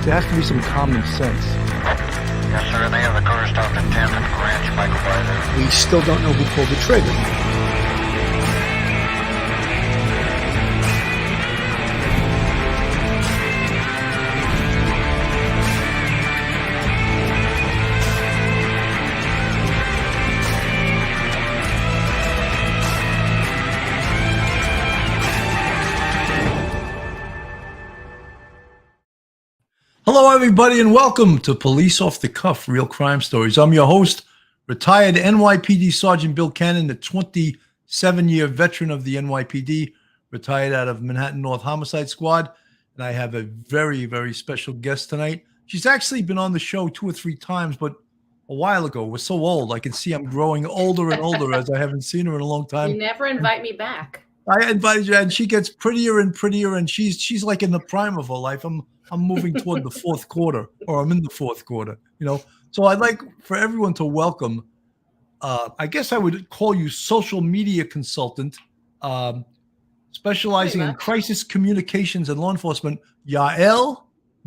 there has to be some common sense. Yes, sir. They have the car stopped at 10th and Ranch. Michael by there. We still don't know who pulled the trigger. Hello, everybody, and welcome to Police Off the Cuff, Real Crime Stories. I'm your host, retired NYPD Sergeant Bill Cannon, the 27-year veteran of the NYPD, retired out of Manhattan North Homicide Squad. And I have a very, very special guest tonight. She's actually been on the show 2 or 3 times, but a while ago. We're so old. I can see I'm growing older and older as I haven't seen her in a long time. You never invite me back. I invited you, and she gets prettier and prettier, and she's like in the prime of her life. I'm moving toward the 4th quarter, or I'm in the 4th quarter, you know. So I'd like for everyone to welcome, I guess I would call you social media consultant, specializing in crisis communications and law enforcement, Yael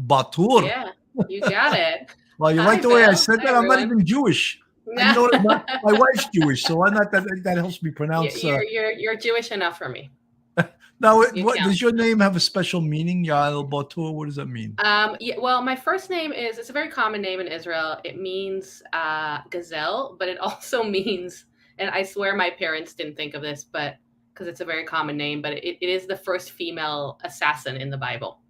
Batur. Yeah, you got it. Well, you like the way I said that? I'm not even Jewish. No. I know that my wife's Jewish, so I'm not that helps me pronounce. You're Jewish enough for me. Now, what does your name have a special meaning, Yael Batur? What does that mean? Yeah, well, my first name it's a very common name in Israel. It means gazelle, but it also means, and I swear my parents didn't think of this, but because it's a very common name, but it is the first female assassin in the Bible.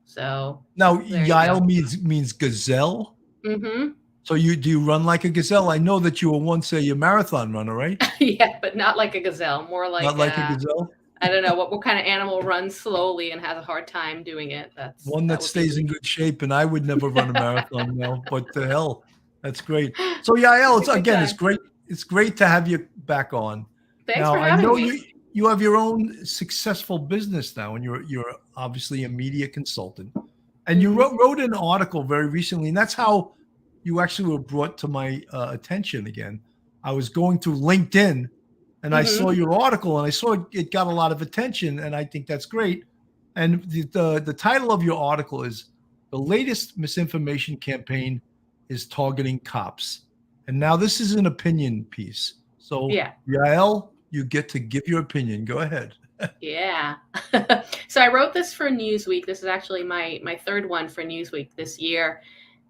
So now, Yael means gazelle. Mm-hmm. So do you run like a gazelle? I know that you were once a marathon runner, right? Yeah, but not like a gazelle. More like not like a gazelle. I don't know what kind of animal runs slowly and has a hard time doing it. That's one that stays in good shape, and I would never run a marathon now. But the hell, that's great. So Yael, it's great to have you back on. Thanks for having me. I know you have your own successful business now, and you're obviously a media consultant. And you wrote an article very recently, and that's how you actually were brought to my attention again. I was going through LinkedIn, and I saw your article, and I saw it got a lot of attention, and I think that's great. And the title of your article is "The Latest Misinformation Campaign is Targeting Cops." And now this is an opinion piece. So, Yael, you get to give your opinion. Go ahead. Yeah. So I wrote this for Newsweek. This is actually my 3rd one for Newsweek this year.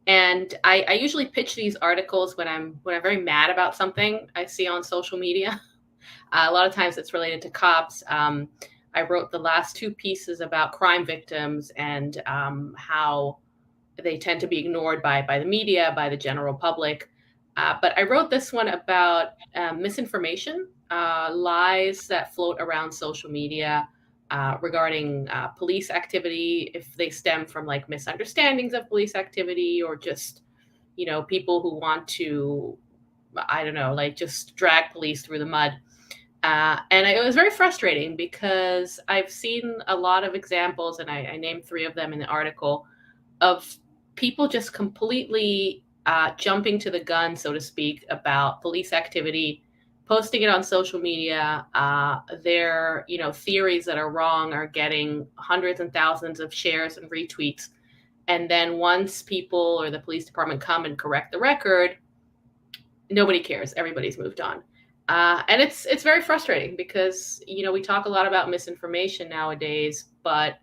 And I usually pitch these articles when I'm very mad about something I see on social media. A lot of times it's related to cops. I wrote the last 2 pieces about crime victims and how they tend to be ignored by the media, by the general public. But I wrote this one about misinformation, lies that float around social media regarding police activity, if they stem from like misunderstandings of police activity or just, people who want to, I don't know, like just drag police through the mud. And it was very frustrating because I've seen a lot of examples, and I named 3 of them in the article, of people just completely jumping to the gun, so to speak, about police activity, posting it on social media. Their theories that are wrong are getting hundreds and thousands of shares and retweets. And then once people or the police department come and correct the record, nobody cares. Everybody's moved on. And it's very frustrating because, we talk a lot about misinformation nowadays, but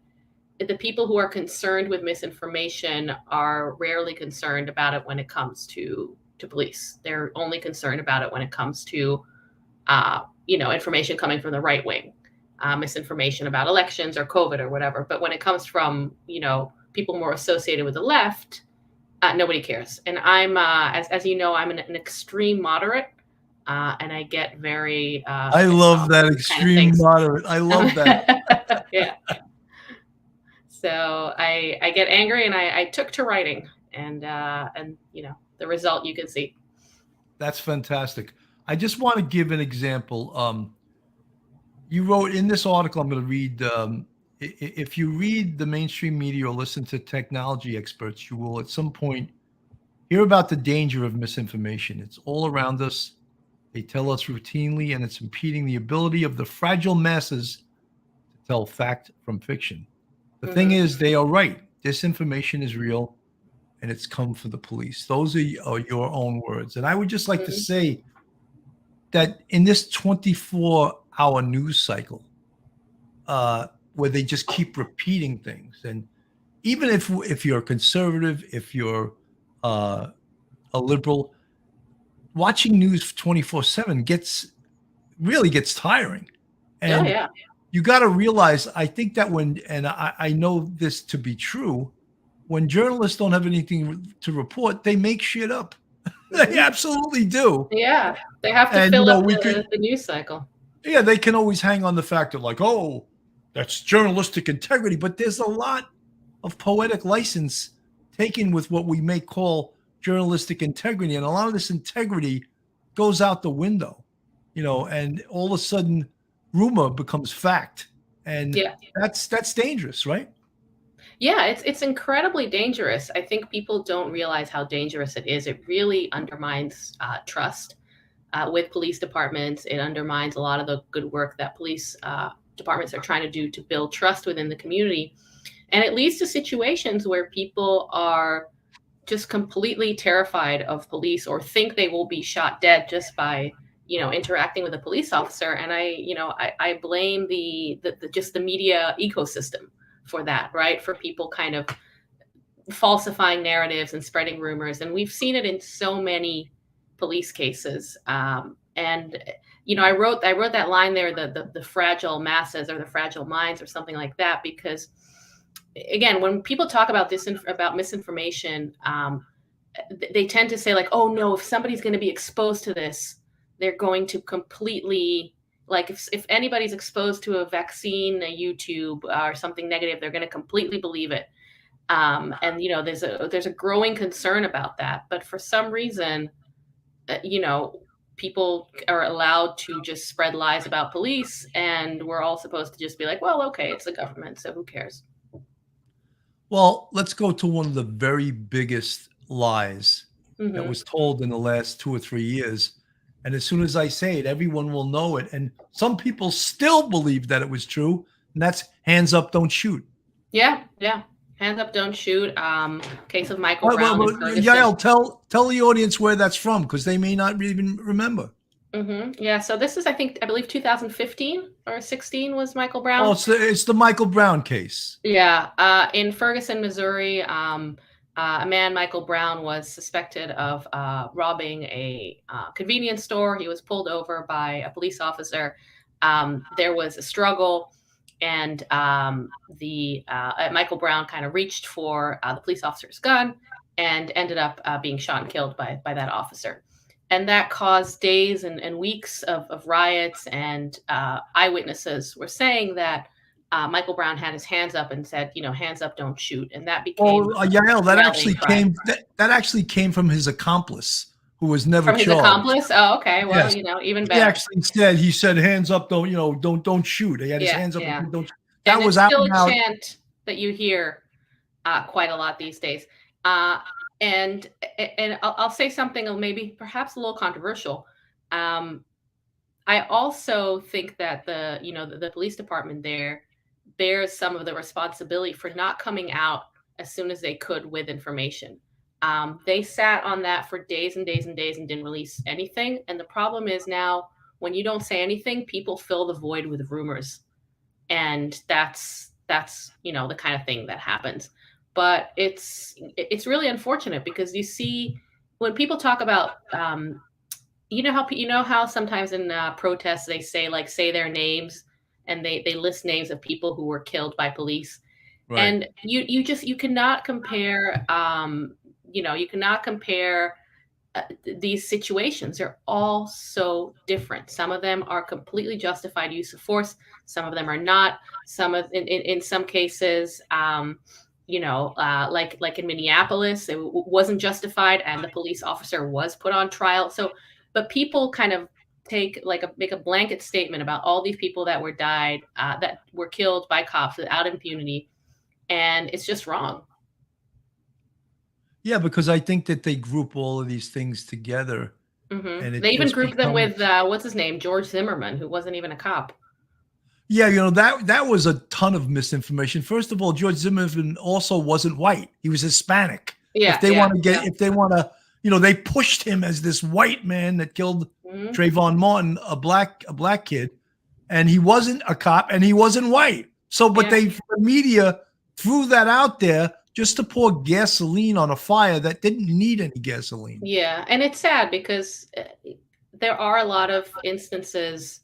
the people who are concerned with misinformation are rarely concerned about it when it comes to police. They're only concerned about it when it comes to, information coming from the right wing, misinformation about elections or COVID or whatever. But when it comes from, people more associated with the left, nobody cares. And I'm, as you know, I'm an extreme moderate. And I get very. I love that extreme moderate. I love that. Yeah. So I get angry, and I took to writing, and the result you can see. That's fantastic. I just want to give an example. You wrote in this article, I'm going to read. If you read the mainstream media or listen to technology experts, you will at some point hear about the danger of misinformation. It's all around us. They tell us routinely, and it's impeding the ability of the fragile masses to tell fact from fiction. The thing is, they are right. disinformation is real, and it's come for the police. Those are your own words. And I would just like to say that in this 24-hour news cycle, where they just keep repeating things, and even if you're a conservative, if you're a liberal, watching news 24/7 really gets tiring. And Oh yeah. you got to realize, I think that and I know this to be true, when journalists don't have anything to report, they make shit up. They absolutely do. Yeah, they have to And, fill up we the news cycle. yeah, they can always hang on the fact of like, oh, that's journalistic integrity. But there's a lot of poetic license taken with what we may call journalistic integrity. And a lot of this integrity goes out the window, and all of a sudden rumor becomes fact. And Yeah. that's dangerous, right? Yeah, it's incredibly dangerous. I think people don't realize how dangerous it is. It really undermines trust with police departments. It undermines a lot of the good work that police departments are trying to do to build trust within the community. And it leads to situations where people are just completely terrified of police or think they will be shot dead just by interacting with a police officer. And I blame the just the media ecosystem for that, right? For people kind of falsifying narratives and spreading rumors. And we've seen it in so many police cases. And I wrote that line there, the fragile masses or the fragile minds or something like that, because again, when people talk about about misinformation, they tend to say like, oh no, if somebody's going to be exposed to this, they're going to completely, like if anybody's exposed to a vaccine, a YouTube or something negative, they're going to completely believe it. And there's a growing concern about that. But for some reason, people are allowed to just spread lies about police, and we're all supposed to just be like, well, okay, it's the government, so who cares? Well, let's go to one of the very biggest lies that was told in the last 2 or 3 years. And as soon as I say it, everyone will know it. And some people still believe that it was true. And that's hands up, don't shoot. Yeah. Hands up, don't shoot. Case of Michael Brown. Yael, tell the audience where that's from, because they may not even remember. Yeah, so this is, I believe 2015 or 16 was Michael Brown. Oh, it's the Michael Brown case. Yeah, in Ferguson, Missouri, a man, Michael Brown, was suspected of robbing a convenience store. He was pulled over by a police officer. There was a struggle, and Michael Brown kind of reached for the police officer's gun and ended up being shot and killed by that officer. And that caused days and weeks of riots, and eyewitnesses were saying that Michael Brown had his hands up and said, hands up, don't shoot. And that became Yael, that actually came from his accomplice, who was never charged. From his accomplice? Oh, okay. Well, Yes. Even better. He said hands up, don't shoot. He had his hands up. Yeah. Don't shoot. That and was it's out still now. a chant that you hear quite a lot these days. And I'll say something maybe perhaps a little controversial. I also think that the police department there bears some of the responsibility for not coming out as soon as they could with information. They sat on that for days and days and days and didn't release anything. And the problem is now, when you don't say anything, people fill the void with rumors. And that's the kind of thing that happens. But it's really unfortunate, because you see when people talk about how sometimes in protests they say their names, and they list names of people who were killed by police. Right. And you cannot compare these situations. They're all so different. Some of them are completely justified use of force. Some of them are not. In some cases, like in Minneapolis, it wasn't justified, and the police officer was put on trial. So, but people kind of make a blanket statement about all these people that were killed by cops without impunity, and it's just wrong. Yeah, because I think that they group all of these things together. And they even grouped them with what's his name, George Zimmerman, who wasn't even a cop. Yeah, that was a ton of misinformation. First of all, George Zimmerman also wasn't white; he was Hispanic. Yeah, If they yeah, want to get, if they want to, they pushed him as this white man that killed hmm Trayvon Martin, a black kid, and he wasn't a cop and he wasn't white. So, but yeah, the media threw that out there just to pour gasoline on a fire that didn't need any gasoline. yeah. And it's sad because there are a lot of instances,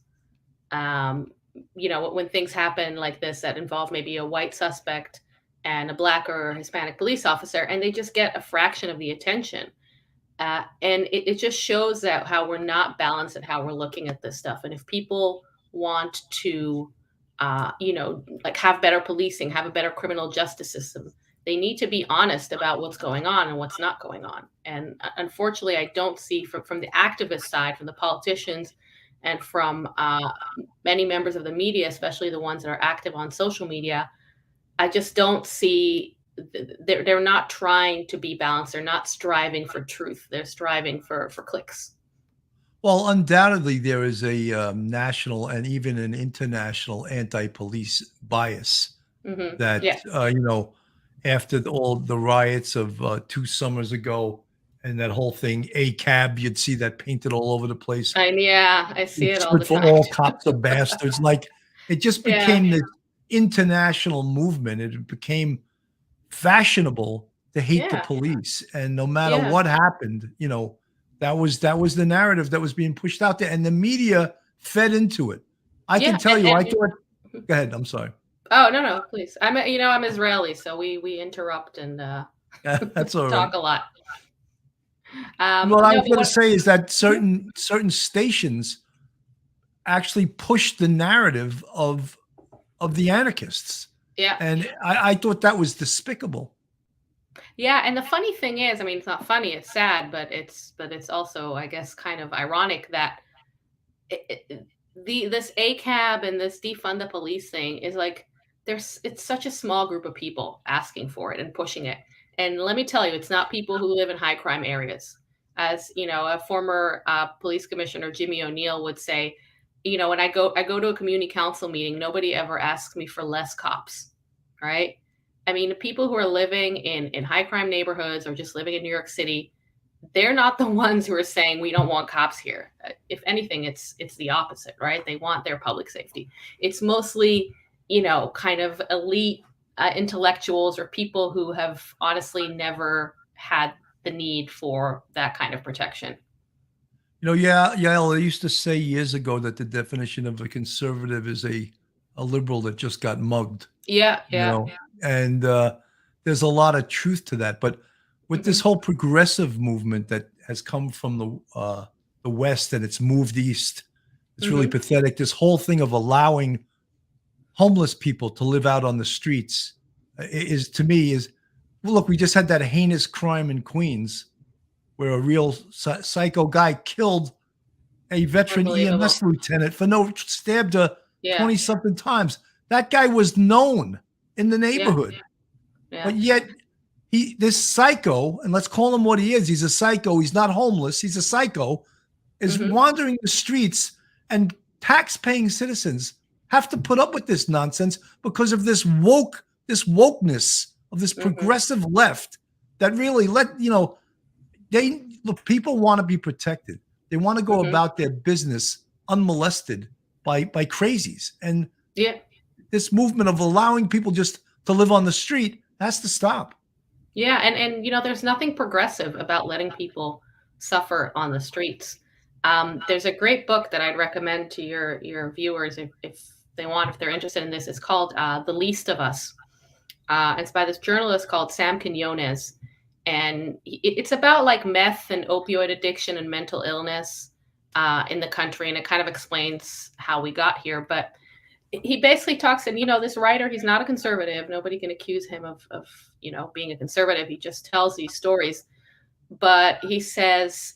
um, when things happen like this that involve maybe a white suspect and a black or Hispanic police officer, and they just get a fraction of the attention. And it just shows that how we're not balanced and how we're looking at this stuff. And if people want to, like have better policing, have a better criminal justice system, they need to be honest about what's going on and what's not going on. And unfortunately, I don't see from the activist side, from the politicians, and from many members of the media, especially the ones that are active on social media, I just don't see they're not trying to be balanced. They're not striving for truth. They're striving for clicks. Well, undoubtedly, there is a national and even an international anti-police bias that Yeah. after all the riots of 2 summers ago and that whole thing, a cab, you'd see that painted all over the place. And yeah, I see It it all stood the for time. all cops are bastards. Like it just Yeah. became this international movement. It became fashionable to hate the Yeah. police, and no matter Yeah. what happened, that was the narrative that was being pushed out there, and the media fed into it. I Yeah. can tell you, I And thought. Go ahead. I'm sorry. oh, no, please. I'm Israeli, so we interrupt and That's all right. talk a lot. What I No, was but going to what? say is that certain stations actually pushed the narrative of the anarchists, Yeah. and I thought that was despicable. Yeah, and the funny thing is, I mean, it's not funny, it's sad, but it's also, I guess, kind of ironic that this ACAB and this defund the police thing is like it's such a small group of people asking for it and pushing it. And let me tell you, it's not people who live in high crime areas. As you know, a former police commissioner, Jimmy O'Neill, would say, when I go to a community council meeting, nobody ever asks me for less cops, right? I mean, the people who are living in high crime neighborhoods or just living in New York City, they're not the ones who are saying we don't want cops here. If anything, it's the opposite, right? They want their public safety. It's mostly, kind of elite intellectuals or people who have honestly never had the need for that kind of protection. Yeah, they used to say years ago that the definition of a conservative is a liberal that just got mugged. Yeah, you yeah. know, and there's a lot of truth to that. But with this whole progressive movement that has come from the West and it's moved east, it's really pathetic. This whole thing of allowing homeless people to live out on the streets is, to me, well, look, we just had that heinous crime in Queens where a real psycho guy killed a veteran Unbelievable. EMS lieutenant stabbed her Yeah. 20 something times. That guy was known in the neighborhood, Yeah. but yet this psycho, and let's call him what he is. He's a psycho. He's not homeless. He's a psycho, is wandering the streets, and tax-paying citizens have to put up with this nonsense because of this wokeness of this progressive left that really people want to be protected. They want to go about their business unmolested by crazies. And Yeah. this movement of allowing people just to live on the street has to stop. Yeah, and there's nothing progressive about letting people suffer on the streets. There's a great book that I'd recommend to your viewers if they're interested in this. It's called The Least of Us. It's by this journalist called Sam Quinones, and it's about like meth and opioid addiction and mental illness in the country, and it kind of explains how we got here. But he basically talks, and this writer, he's not a conservative. Nobody can accuse him of being a conservative. He just tells these stories. But he says,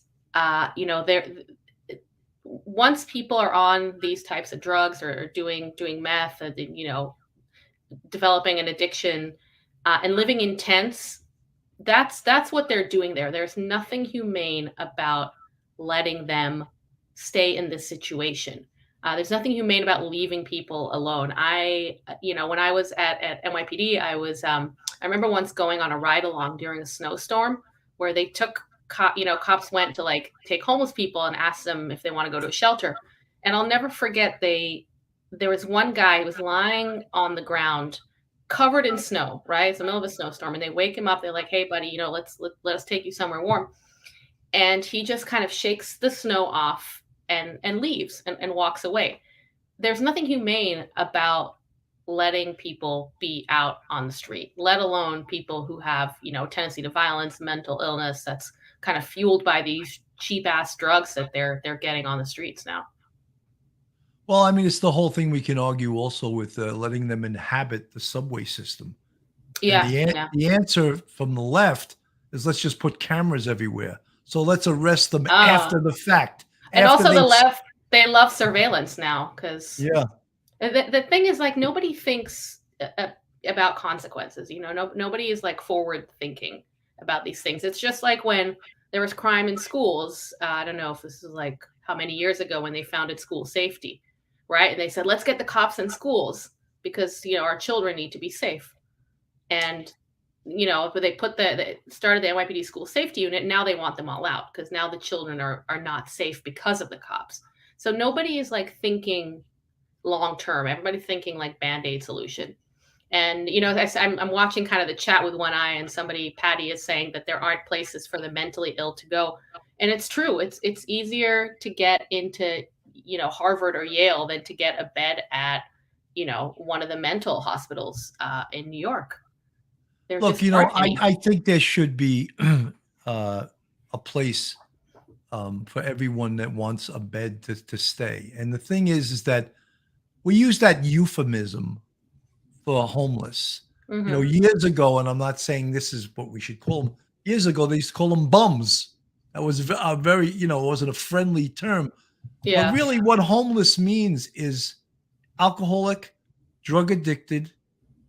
once people are on these types of drugs or doing meth, developing an addiction and living in tents, that's what they're doing there. There's nothing humane about letting them stay in this situation. There's nothing humane about leaving people alone. When I was at NYPD, I remember once going on a ride along during a snowstorm where they took, cops went to like take homeless people and ask them if they want to go to a shelter. And I'll never forget, there was one guy who was lying on the ground covered in snow, right? It's the middle of a snowstorm. And they wake him up. They're like, hey, buddy, let us take you somewhere warm. And he just kind of shakes the snow off and leaves and walks away. There's nothing humane about letting people be out on the street, let alone people who have, tendency to violence, mental illness that's kind of fueled by these cheap ass drugs that they're getting on the streets now. Well, I mean, it's the whole thing we can argue also with letting them inhabit the subway system. Yeah, And the answer from the left is let's just put cameras everywhere. So let's arrest them after the fact. And also the left, they love surveillance now because the thing is, like, nobody thinks about consequences. Nobody is like forward thinking about these things. It's just like when there was crime in schools. I don't know if this is like how many years ago when they founded school safety, right? And they said, let's get the cops in schools because, our children need to be safe. And, but they started the NYPD school safety unit. Now they want them all out because now the children are not safe because of the cops. So nobody is like thinking long term. Everybody's thinking like Band-Aid solution. And, I'm watching kind of the chat with one eye, and Patty is saying that there aren't places for the mentally ill to go. And it's true. It's easier to get into, Harvard or Yale than to get a bed at, one of the mental hospitals in New York. Look, I think there should be a place for everyone that wants a bed to stay. And the thing is that we use that euphemism for homeless. Mm-hmm. Years ago, and I'm not saying this is what we should call them. Years ago, they used to call them bums. That was a very, it wasn't a friendly term. Yeah. But really what homeless means is alcoholic, drug addicted,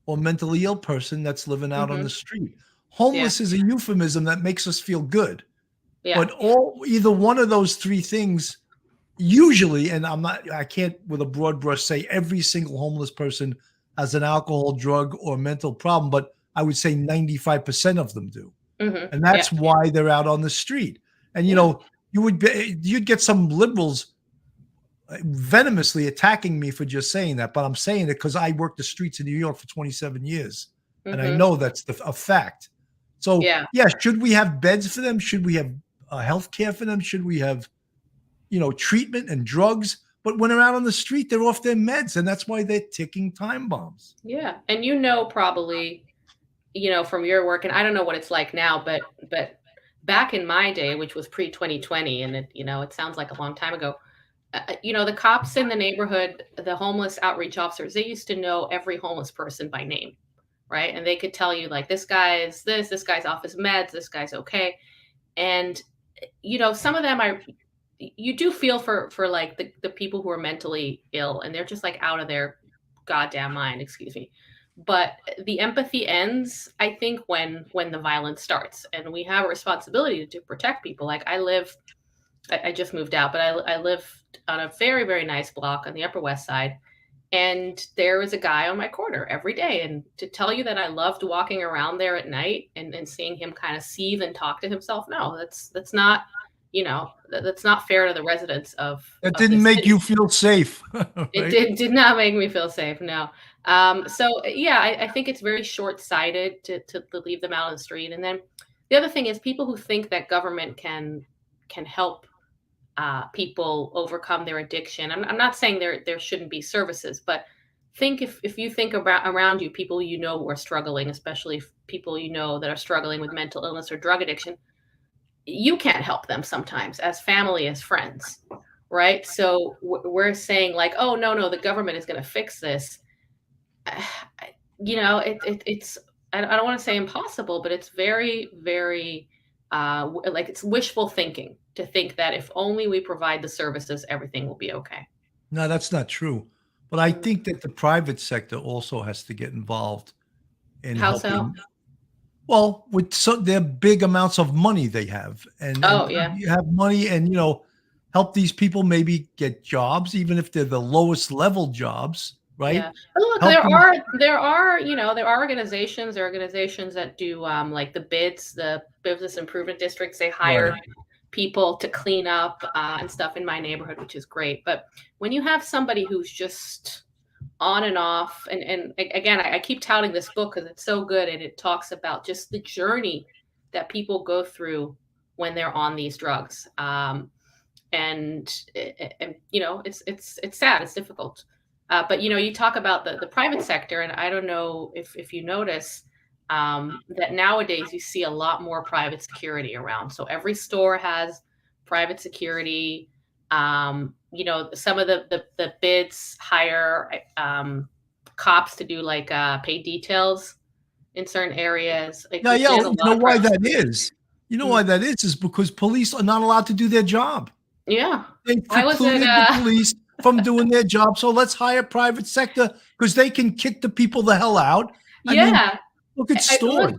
or mentally ill person that's living out on the street. Homeless is a euphemism that makes us feel good. Yeah. But either one of those three things usually, and I can't with a broad brush say every single homeless person has an alcohol, drug, or mental problem, but I would say 95% of them do. Mm-hmm. And that's why they're out on the street. And, you'd get some liberals venomously attacking me for just saying that, but I'm saying it because I worked the streets in New York for 27 years. Mm-hmm. And I know that's a fact. So should we have beds for them? Should we have health care for them? Should we have, treatment and drugs? But when they're out on the street, they're off their meds, and that's why they're ticking time bombs. Yeah. And probably, from your work, and I don't know what it's like now, but back in my day, which was pre-2020, and it sounds like a long time ago, the cops in the neighborhood, the homeless outreach officers, they used to know every homeless person by name, right? And they could tell you like, this guy's this guy's off his meds, this guy's okay. And, some of them you do feel for like the people who are mentally ill and they're just like out of their goddamn mind, excuse me. But the empathy ends, I think, when the violence starts, and we have a responsibility to protect people. Like I just moved out, but I live on a very, very nice block on the Upper West Side. And there was a guy on my corner every day. And to tell you that I loved walking around there at night and seeing him kind of seethe and talk to himself, no, that's not, that's not fair to the residents of. That didn't make you feel safe. Right? It did not make me feel safe. No. I think it's very short-sighted to leave them out on the street. And then the other thing is people who think that government can help people overcome their addiction. I'm not saying there shouldn't be services, but think if you think about around you, people who are struggling, especially people that are struggling with mental illness or drug addiction, you can't help them sometimes as family, as friends, right? So we're saying like, oh, no, the government is going to fix this. It's I don't want to say impossible, but it's very, very it's wishful thinking to think that if only we provide the services, everything will be okay. No, that's not true. But I think that the private sector also has to get involved in helping. So? Well, with their big amounts of money they have, and you have money, and help these people maybe get jobs, even if they're the lowest level jobs, right? Yeah. But look, Help them. there are there are organizations that do like the bids, the business improvement districts. They hire Right. people to clean up and stuff in my neighborhood, which is great. But when you have somebody who's just on and off, and again, I keep touting this book because it's so good, and it talks about just the journey that people go through when they're on these drugs. And it's sad, it's difficult. But you talk about the private sector, and I don't know if you notice that nowadays you see a lot more private security around. So every store has private security. Some of the bids hire cops to do like paid details in certain areas. Like, Yeah, there's a you lot know of why private that security. is? You know why that is because police are not allowed to do their job. Yeah, They I was precluded the at police from doing their job. So let's hire private sector because they can kick the people the hell out. I mean, yeah. look at stores.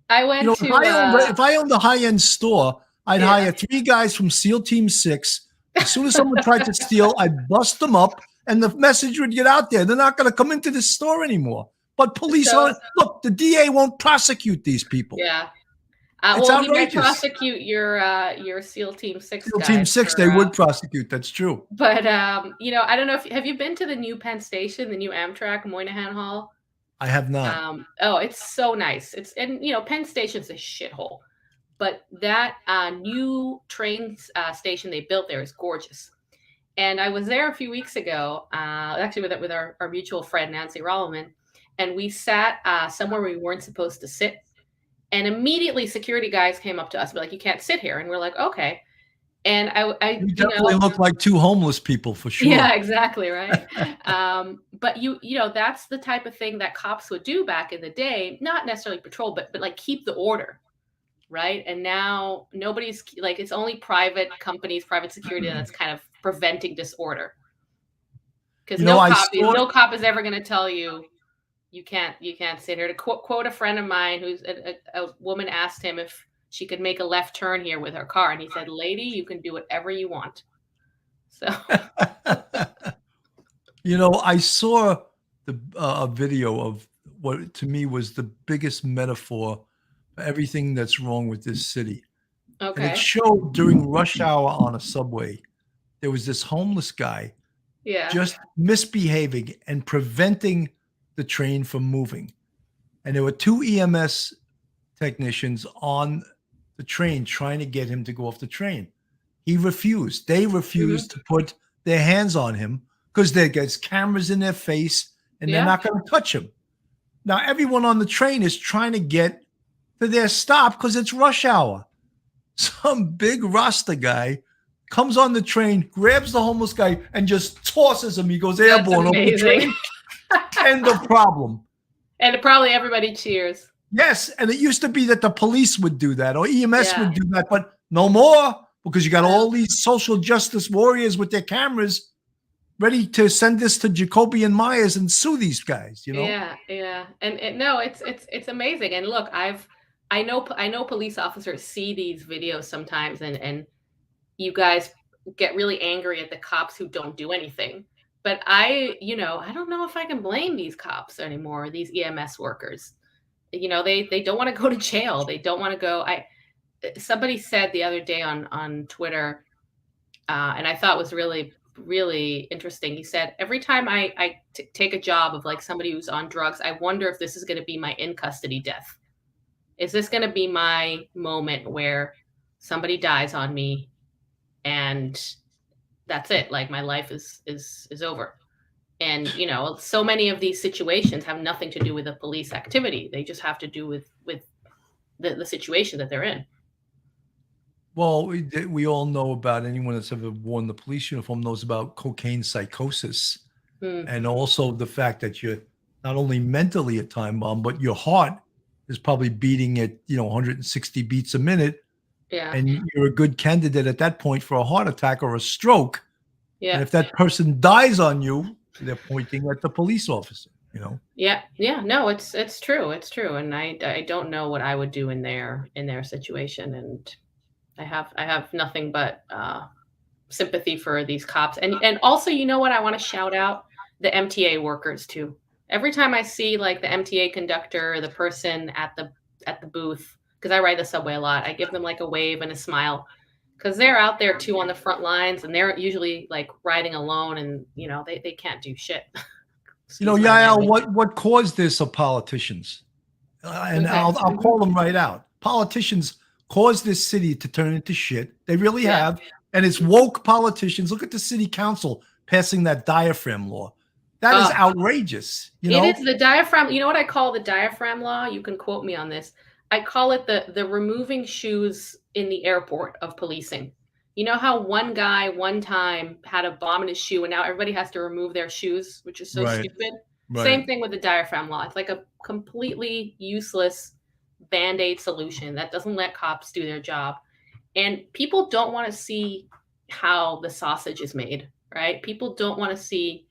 I went If to I owned a high-end store, I'd yeah. hire 3 guys from SEAL Team 6. As soon as someone tried to steal, I'd bust them up, and the message would get out there. They're not going to come into this store anymore. But police So look, the DA won't prosecute these people. yeah. It's Well, he might outrageous. prosecute your SEAL Team 6 SEAL Team guys 6, for, they would prosecute. That's true. but I don't know if have you been to the new Penn Station, the new Amtrak Moynihan Hall? I have not. Oh, it's so nice. Penn Station's a shithole, but that new train station they built there is gorgeous. And I was there a few weeks ago, actually with our mutual friend Nancy Rolleman, and we sat somewhere we weren't supposed to sit. And immediately security guys came up to us, and were like, "You can't sit here." And we're like, "Okay." And You definitely look like 2 homeless people for sure. yeah, exactly, right. But that's the type of thing that cops would do back in the day, not necessarily patrol, but like keep the order, right? And now nobody's like, it's only private companies, private security that's kind of preventing disorder. Because no cop is ever going to tell you you can't sit here. To quote a friend of mine, who's a woman, asked him if she could make a left turn here with her car, and he said, "Lady, you can do whatever you want." So I saw a video of what to me was the biggest metaphor for everything that's wrong with this city. And okay, it showed during rush hour on a subway, there was this homeless guy yeah, just misbehaving and preventing the train from moving. And there were 2 EMS technicians on the train trying to get him to go off the train. He refused. They refused to put their hands on him because there's cameras in their face and they're not going to touch him. Now, everyone on the train is trying to get to their stop because it's rush hour. Some big Rasta guy comes on the train, grabs the homeless guy, and just tosses him. He goes airborne over the train. End of problem. And probably everybody cheers. Yes, and it used to be that the police would do that or EMS would do that, but no more because you got all these social justice warriors with their cameras ready to send this to Jacoby and Myers and sue these guys. Yeah, and no, it's amazing. And look, I know police officers see these videos sometimes, and you guys get really angry at the cops who don't do anything. But I don't know if I can blame these cops anymore, these EMS workers. They don't want to go to jail. They don't want to go. Somebody said the other day on Twitter, and I thought was really, really interesting. He said, every time I take a job of like somebody who's on drugs, I wonder if this is going to be my in custody death. Is this going to be my moment where somebody dies on me and that's it? Like my life is over. And so many of these situations have nothing to do with the police activity. They just have to do with the situation that they're in. Well, we all know about, anyone that's ever worn the police uniform knows about cocaine psychosis, and also the fact that you're not only mentally a time bomb, but your heart is probably beating at 160 beats a minute. Yeah. And you're a good candidate at that point for a heart attack or a stroke. Yeah. And if that person dies on you, they're pointing at the police officer, Yeah. No, it's true. It's true. And I don't know what I would do in their situation. And I have nothing but sympathy for these cops. And also, you know what? I want to shout out the MTA workers too. Every time I see like the MTA conductor, or the person at the booth, because I ride the subway a lot, I give them like a wave and a smile, because they're out there too on the front lines, and they're usually like riding alone, and they can't do shit. Yael, what caused this are politicians, and Okay. I'll call them right out. Politicians caused this city to turn into shit. They really have, and it's woke politicians. Look at the city council passing that diaphragm law. That is outrageous. It is the diaphragm. You know what I call the diaphragm law? You can quote me on this. I call it the removing shoes in the airport of policing. You know how one guy one time had a bomb in his shoe and now everybody has to remove their shoes, which is so stupid. Right. Same thing with the diaphragm law. It's like a completely useless Band-Aid solution that doesn't let cops do their job. And people don't want to see how the sausage is made, right? People don't want to see.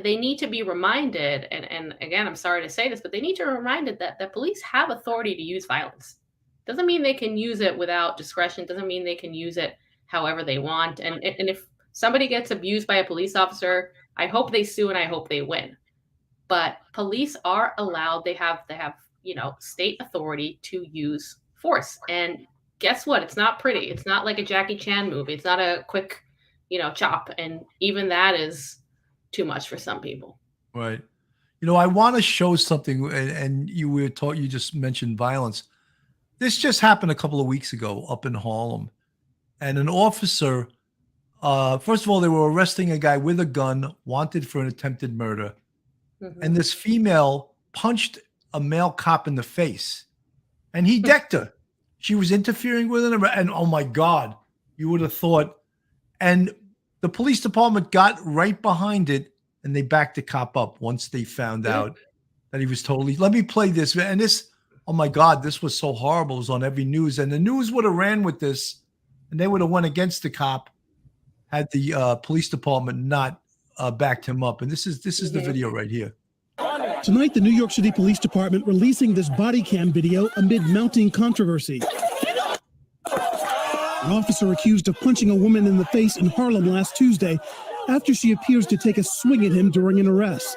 They need to be reminded, and again, I'm sorry to say this, but they need to be reminded that the police have authority to use violence. Doesn't mean they can use it without discretion. Doesn't mean they can use it however they want. And if somebody gets abused by a police officer, I hope they sue and I hope they win. But police are allowed. They have state authority to use force. And guess what? It's not pretty. It's not like a Jackie Chan movie. It's not a quick, chop. And even that is too much for some people. Right. I want to show something, and you just mentioned violence. This just happened a couple of weeks ago up in Harlem, and an officer, first of all, they were arresting a guy with a gun, wanted for an attempted murder. Mm-hmm. And this female punched a male cop in the face, and he decked her. She was interfering with him, and oh my God, you would have thought. And the police department got right behind it, and they backed the cop up once they found out that he was totally. Let me play this. And this, oh my God, this was so horrible. It was on every news, and the news would have ran with this, and they would have went against the cop had the police department not backed him up. And this is the video right here. Tonight, the New York City Police Department releasing this body cam video amid mounting controversy. An officer accused of punching a woman in the face in Harlem last Tuesday after she appears to take a swing at him during an arrest.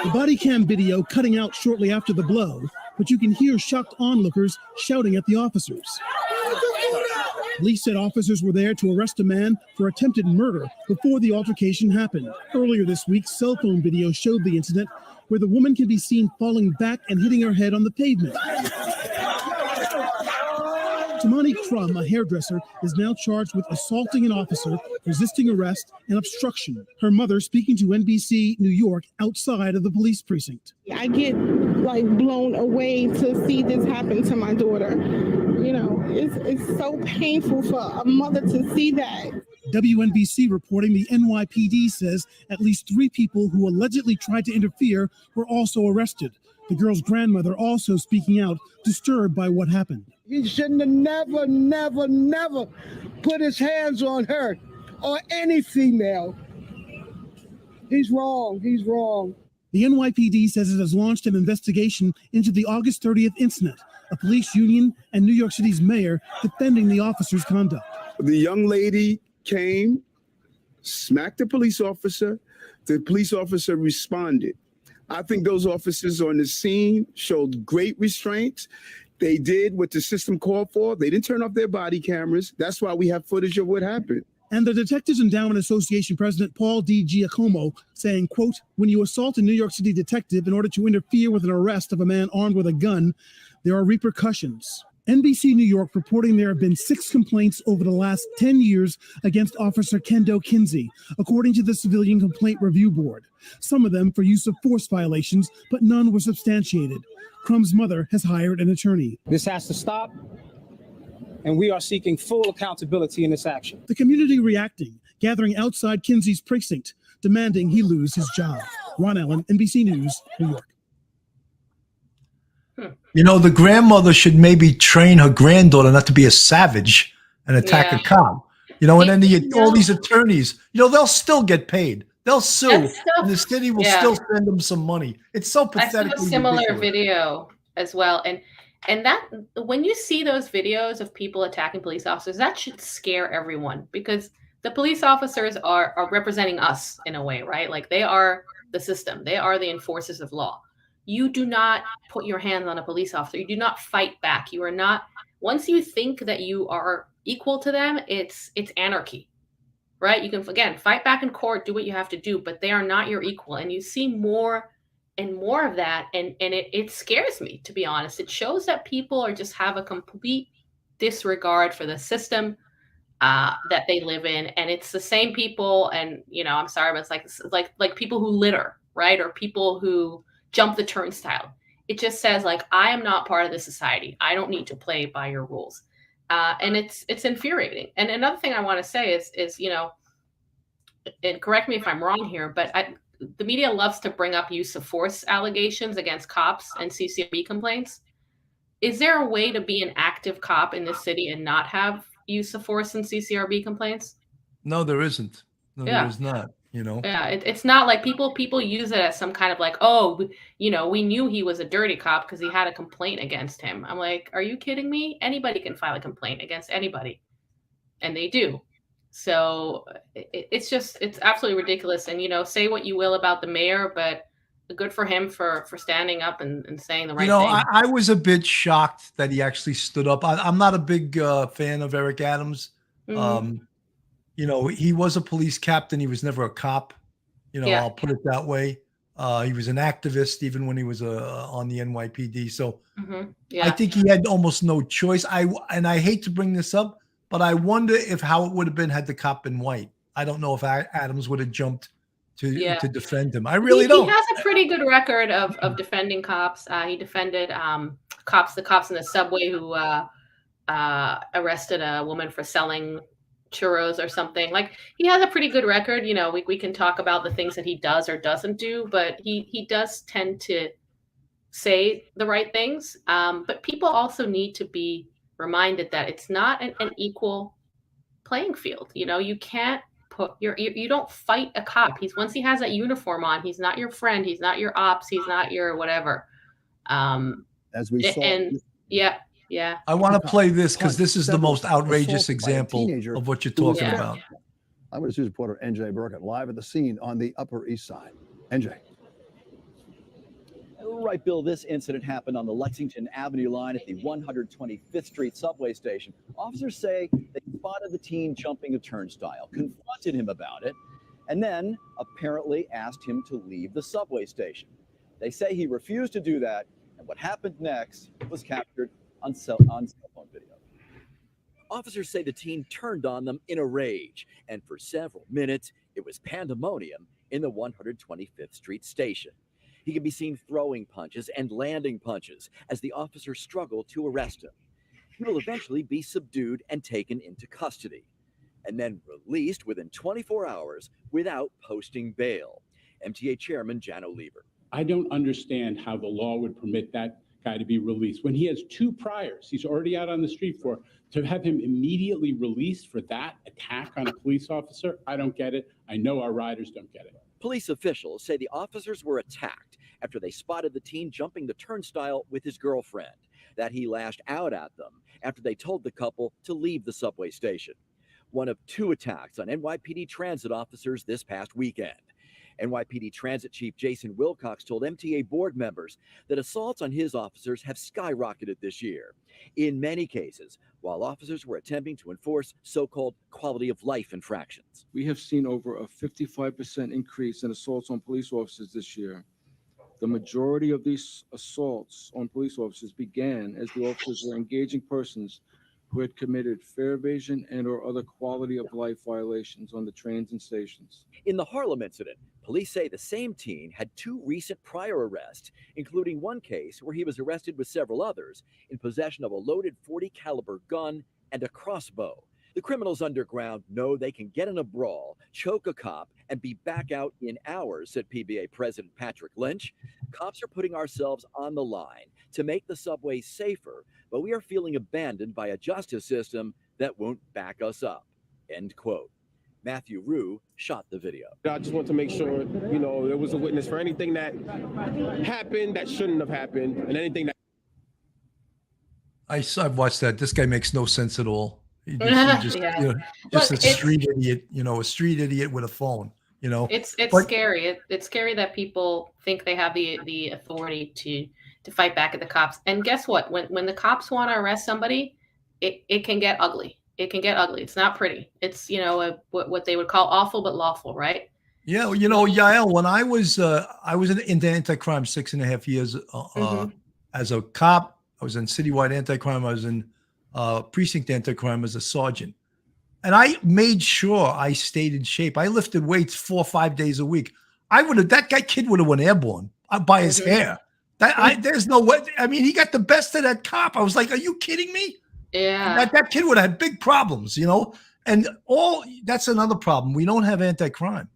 The body cam video cutting out shortly after the blow, but you can hear shocked onlookers shouting at the officers. Police said officers were there to arrest a man for attempted murder before the altercation happened. Earlier this week, cell phone video showed the incident where the woman can be seen falling back and hitting her head on the pavement. Tamani Crum, a hairdresser, is now charged with assaulting an officer, resisting arrest, and obstruction. Her mother speaking to NBC New York outside of the police precinct. I get blown away to see this happen to my daughter. It's so painful for a mother to see that. WNBC reporting the NYPD says at least 3 people who allegedly tried to interfere were also arrested. The girl's grandmother also speaking out, disturbed by what happened. He shouldn't have never put his hands on her or any female. He's wrong. He's wrong. The NYPD says it has launched an investigation into the August 30th incident, a police union and New York City's mayor defending the officer's conduct. The young lady came, smacked the police officer. The police officer responded. I think those officers on the scene showed great restraint. They did what the system called for. They didn't turn off their body cameras. That's why we have footage of what happened. And the Detectives Endowment Association president, Paul D. Giacomo, saying, quote, when you assault a New York City detective in order to interfere with an arrest of a man armed with a gun, there are repercussions. NBC New York reporting there have been 6 complaints over the last 10 years against Officer Kendo Kinsey, according to the Civilian Complaint Review Board. Some of them for use of force violations, but none were substantiated. Crum's mother has hired an attorney. This has to stop, and we are seeking full accountability in this action. The community reacting, gathering outside Kinsey's precinct, demanding he lose his job. Ron Allen, NBC News, New York. The grandmother should maybe train her granddaughter not to be a savage and attack a cop. And then all these attorneys, they'll still get paid. They'll sue, and the city will still send them some money. It's so pathetic. I saw a similar video as well, And that when you see those videos of people attacking police officers, that should scare everyone, because the police officers are representing us in a way, right? Like, they are the system. They are the enforcers of law. You do not put your hands on a police officer. You do not fight back. You are not, once you think that you are equal to them, it's anarchy, right? You can, again, fight back in court, do what you have to do, but they are not your equal. And you see more and more of that, and it scares me, to be honest. It shows that people are just have a complete disregard for the system that they live in. And it's the same people, and I'm sorry, but it's like people who litter, right? Or people who jump the turnstile. It just says, like, I am not part of this society. I don't need to play by your rules. And it's infuriating. And another thing I want to say is and correct me if I'm wrong here, but the media loves to bring up use of force allegations against cops and CCRB complaints. Is there a way to be an active cop in this city and not have use of force and CCRB complaints? No, there isn't. No, Yeah. there is not. Yeah, it's not like people use it as some kind of like, oh, we knew he was a dirty cop because he had a complaint against him. I'm like, are you kidding me? Anybody can file a complaint against anybody, and they do. So it's absolutely ridiculous. And say what you will about the mayor, but good for him for standing up and saying the right thing. I was a bit shocked that he actually stood up. I'm not a big fan of Eric Adams. Mhm. He was a police captain. He was never a cop. Yeah. I'll put it that way. He was an activist even when he was on the NYPD. So Yeah. I think he had almost no choice. I hate to bring this up, but I wonder how it would have been had the cop been white. I don't know if Adams would have jumped to defend him. I really don't. He has a pretty good record of defending cops. He defended the cops in the subway who arrested a woman for selling churros or something. Like, he has a pretty good record. We can talk about the things that he does or doesn't do, but he does tend to say the right things. But people also need to be reminded that it's not an equal playing field. You can't you don't fight a cop. Once he has that uniform on, he's not your friend. He's not your ops. He's not your whatever. As we saw. And yeah. I want to play this because this is the most outrageous example of what you're talking about. Eyewitness News reporter NJ Burkett live at the scene on the Upper East Side. NJ. Right, Bill, this incident happened on the Lexington Avenue line at the 125th Street subway station. Officers say they spotted the teen jumping a turnstile, confronted him about it, and then apparently asked him to leave the subway station. They say he refused to do that, and what happened next was captured on cell phone video. Officers say the teen turned on them in a rage, and for several minutes, it was pandemonium in the 125th Street station. He could be seen throwing punches and landing punches as the officers struggle to arrest him. He will eventually be subdued and taken into custody, and then released within 24 hours without posting bail. MTA Chairman Jano Lieber. I don't understand how the law would permit that guy to be released when he has 2 priors. He's already out on the street to have him immediately released for that attack on a police officer. I don't get it. I know our riders don't get it. Police officials say the officers were attacked after they spotted the teen jumping the turnstile with his girlfriend, that he lashed out at them after they told the couple to leave the subway station. One of 2 attacks on NYPD transit officers this past weekend. NYPD Transit Chief Jason Wilcox told MTA board members that assaults on his officers have skyrocketed this year. In many cases, while officers were attempting to enforce so-called quality of life infractions. We have seen over a 55% increase in assaults on police officers this year. The majority of these assaults on police officers began as the officers were engaging persons who had committed fare evasion and or other quality of life violations on the trains and stations. In the Harlem incident, police say the same teen had 2 recent prior arrests, including one case where he was arrested with several others in possession of a loaded .40 caliber gun and a crossbow. The criminals underground know they can get in a brawl, choke a cop, and be back out in hours, said PBA President Patrick Lynch. Cops are putting ourselves on the line to make the subway safer, but we are feeling abandoned by a justice system that won't back us up. End quote. Matthew Rue shot the video. I just want to make sure, there was a witness for anything that happened that shouldn't have happened, and anything that I've watched that. This guy makes no sense at all. He just Yeah. you know, just Look, a street idiot. A street idiot with a phone. it's But scary. It's scary that people think they have the authority to fight back at the cops. And guess what? When the cops want to arrest somebody, it can get ugly. It can get ugly. It's not pretty. It's what they would call awful but lawful, right? yeah, Yael, when I was into anti-crime 6.5 years hmm as a cop. I was in citywide anti-crime. I was in precinct anti-crime as a sergeant. And I made sure I stayed in shape. I lifted weights 4 or 5 days a week. Kid would have went airborne by his hair. There's no way. I mean, he got the best of that cop. I was like, are you kidding me? Yeah. That kid would have had big problems, And that's another problem. We don't have anti-crime.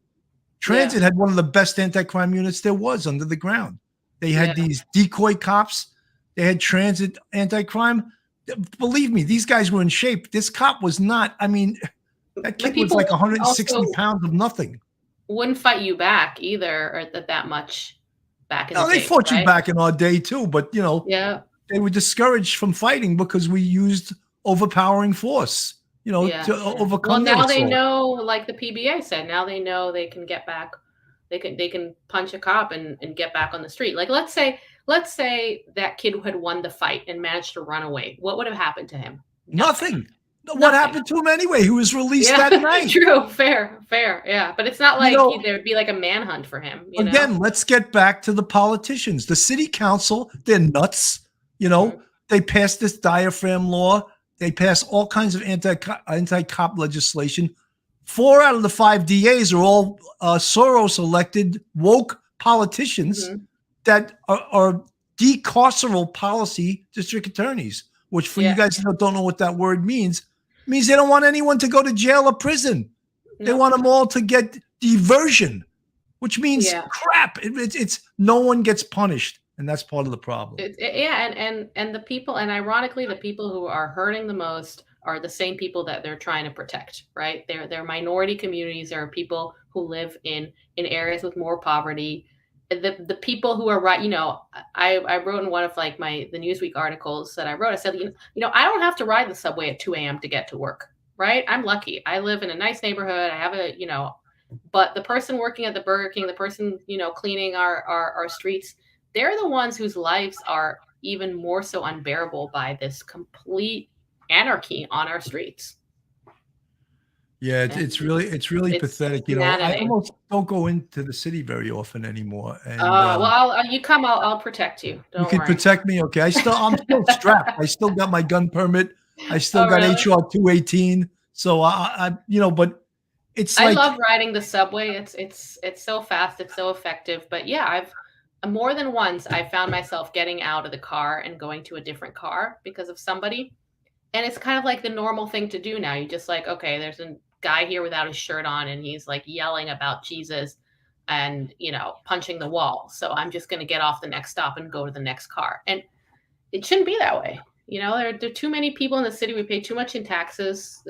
Transit had one of the best anti-crime units there was under the ground. They had these decoy cops. They had transit anti-crime. Believe me, these guys were in shape. This cop was not. I mean, that kid was like 160 pounds of nothing. Wouldn't fight you back either, or that much back in the No, day. they fought you right? back in our day too, but Yeah. they were discouraged from fighting because we used overpowering force, to overcome. Well, now they assault. know, like the PBA said, now they know they can get back. They can punch a cop and get back on the street. Like let's say that kid had won the fight and managed to run away. What would have happened to him? Nothing. What happened to him anyway? He was released that night. True, fair, yeah. But it's not like there'd be like a manhunt for him. Again, let's get back to the politicians. The city council, they're nuts. They passed this diaphragm law. They passed all kinds of anti-cop legislation. 4 out of the 5 DAs are all Soros-elected woke politicians that are decarceral policy district attorneys, which for you guys that don't know what that word means they don't want anyone to go to jail or prison. They want them all to get diversion, which means crap. It's no one gets punished, and that's part of the problem. And the people, and ironically, the people who are hurting the most are the same people that they're trying to protect, right? They're minority communities. There are people who live in areas with more poverty. The people who are right, I wrote in one of like the Newsweek articles that I wrote, I said, I don't have to ride the subway at 2 a.m. to get to work, right? I'm lucky. I live in a nice neighborhood. I have but the person working at the Burger King, the person, cleaning our streets, they're the ones whose lives are even more so unbearable by this complete anarchy on our streets. Yeah, it's really pathetic. I almost don't go into the city very often anymore. And, you come, I'll protect you. Don't you can worry. protect me, okay? I'm still strapped. I still got my gun permit. I still got really? HR 218. So but it's I like love riding the subway. It's so fast. It's so effective. But yeah, I've more than once I found myself getting out of the car and going to a different car because of somebody. And it's kind of like the normal thing to do now. You just like, okay, there's a guy here without his shirt on and he's like yelling about Jesus and, punching the wall. So I'm just going to get off the next stop and go to the next car. And it shouldn't be that way. There are too many people in the city. We pay too much in taxes.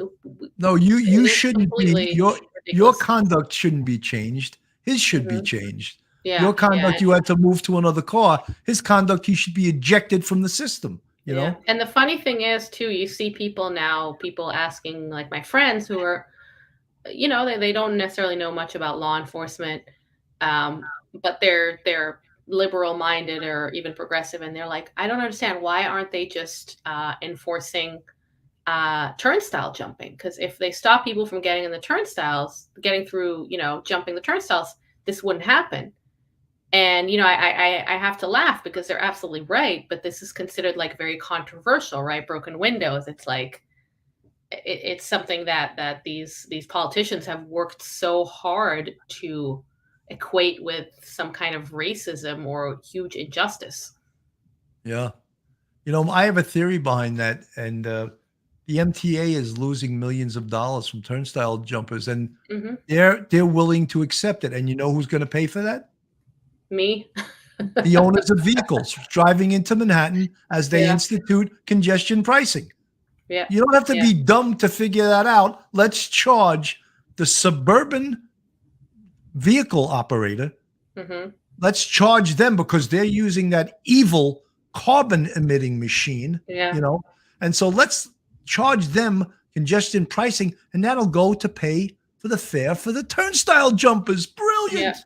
No, you shouldn't be. Your ridiculous. conduct shouldn't be changed. His should be changed. Yeah, your conduct, you had to move to another car. His conduct, he should be ejected from the system. You know? And the funny thing is, too, you see people asking, like my friends who are, they don't necessarily know much about law enforcement, but they're liberal minded or even progressive. And they're like, I don't understand. Why aren't they just enforcing turnstile jumping? Because if they stop people from getting in the turnstiles, getting through, jumping the turnstiles, this wouldn't happen. And, I have to laugh because they're absolutely right. But this is considered like very controversial, right? Broken windows. It's like it's something that these politicians have worked so hard to equate with some kind of racism or huge injustice. Yeah. I have a theory behind that. And the MTA is losing millions of dollars from turnstile jumpers. And they're willing to accept it. And you know who's going to pay for that? Me. The owners of vehicles driving into Manhattan as they institute congestion pricing. Yeah. You don't have to be dumb to figure that out. Let's charge the suburban vehicle operator. Let's charge them because they're using that evil carbon emitting machine, Yeah. and so let's charge them congestion pricing, and that'll go to pay for the fare for the turnstile jumpers. Brilliant. Yeah.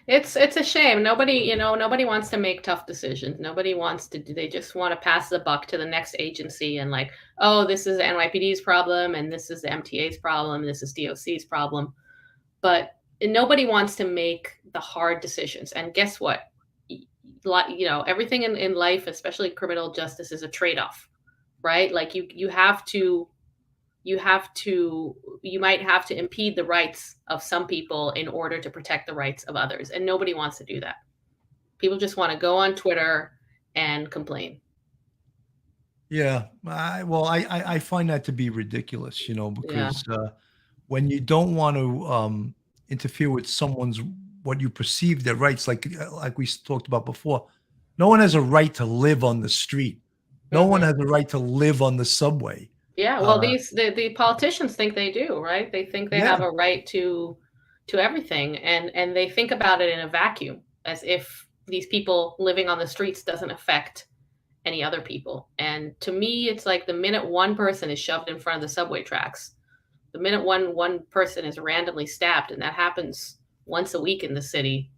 It's a shame. Nobody wants to make tough decisions. Nobody wants to they just want to pass the buck to the next agency and like, oh, this is NYPD's problem and this is the MTA's problem, this is DOC's problem. But nobody wants to make the hard decisions. And guess what? Everything in life, especially criminal justice, is a trade-off, right? Like you might have to impede the rights of some people in order to protect the rights of others. And nobody wants to do that. People just want to go on Twitter and complain. Yeah. I find that to be ridiculous, because when you don't want to interfere with what you perceive their rights, like we talked about before, no one has a right to live on the street. No one has a right to live on the subway. Yeah, well, the politicians think they do, right? They think they have a right to everything, and they think about it in a vacuum, as if these people living on the streets doesn't affect any other people. And to me, it's like the minute one person is shoved in front of the subway tracks, the minute one person is randomly stabbed, and that happens once a week in the city,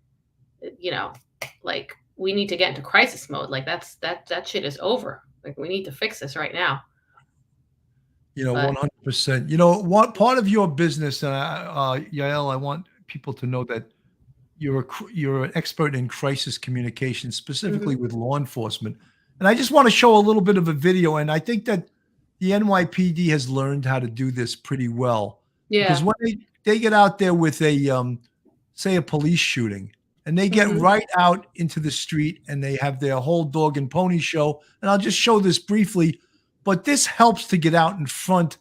like we need to get into crisis mode. Like that shit is over. Like we need to fix this right now. 100%. What part of your business, Yael, I want people to know that you're an expert in crisis communication, specifically with law enforcement. And I just want to show a little bit of a video. And I think that the NYPD has learned how to do this pretty well. Yeah. Because when they get out there with say a police shooting, and they get right out into the street and they have their whole dog and pony show. And I'll just show this briefly, but this helps to get out in front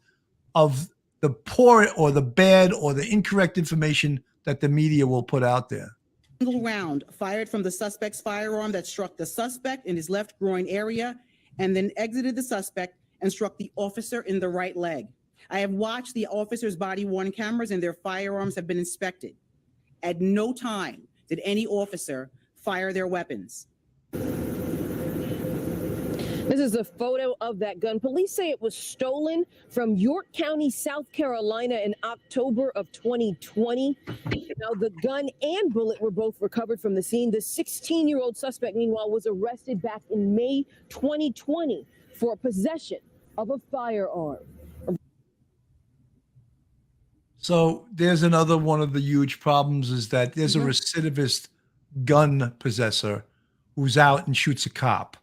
of the poor or the bad or the incorrect information that the media will put out there. Single round fired from the suspect's firearm that struck the suspect in his left groin area and then exited the suspect and struck the officer in the right leg. I have watched the officer's body-worn cameras and their firearms have been inspected. At no time did any officer fire their weapons. This is a photo of that gun. Police say it was stolen from York County, South Carolina in October of 2020. Now, the gun and bullet were both recovered from the scene. The 16-year-old suspect, meanwhile, was arrested back in May 2020 for possession of a firearm. So there's another one of the huge problems is that there's a recidivist gun possessor who's out and shoots a cop.